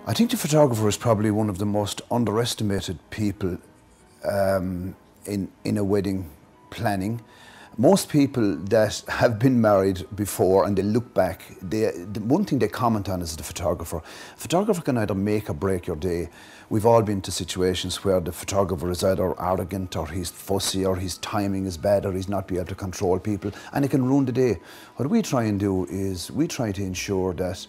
I think the photographer is probably one of the most underestimated people in a wedding planning. Most people that have been married before and they look back, the one thing they comment on is the photographer. A photographer can either make or break your day. We've all been to situations where the photographer is either arrogant or he's fussy or his timing is bad or he's not be able to control people, and it can ruin the day. What we try and do is we try to ensure that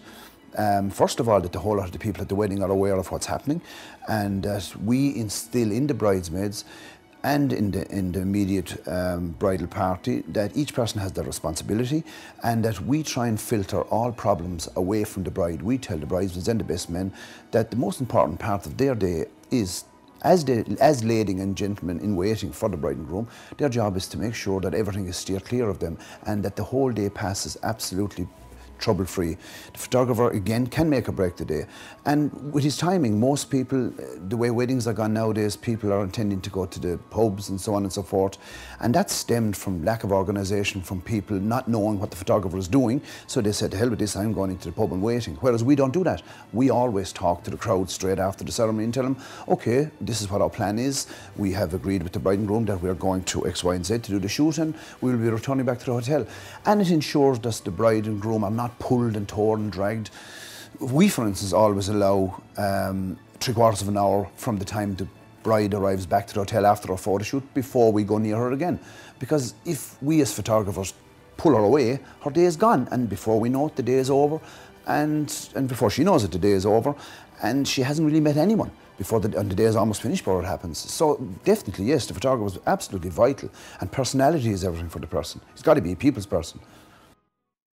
first of all, that the whole lot of the people at the wedding are aware of what's happening, and that we instill in the bridesmaids and in the immediate bridal party that each person has their responsibility, and that we try and filter all problems away from the bride. We tell the bridesmaids and the best men that the most important part of their day is, as ladies and gentlemen in waiting for the bride and groom, their job is to make sure that everything is steered clear of them and that the whole day passes absolutely trouble-free. The photographer, again, can make or break the day. And with his timing, most people, the way weddings are gone nowadays, people are intending to go to the pubs and so on and so forth. And that stemmed from lack of organisation, from people not knowing what the photographer is doing. So they said, to hell with this, I'm going into the pub and waiting. Whereas we don't do that. We always talk to the crowd straight after the ceremony and tell them, okay, this is what our plan is. We have agreed with the bride and groom that we're going to X, Y, and Z to do the shoot, and we'll be returning back to the hotel. And it ensures that the bride and groom are not pulled and torn and dragged. We, for instance, always allow 3/4 of an hour from the time the bride arrives back to the hotel after our photo shoot before we go near her again. Because if we as photographers pull her away, her day is gone, and before we know it, the day is over, and before she knows it, the day is over, and she hasn't really met anyone before the day is almost finished before it happens. So definitely, yes, the photographer is absolutely vital, and personality is everything for the person. He's got to be a people's person.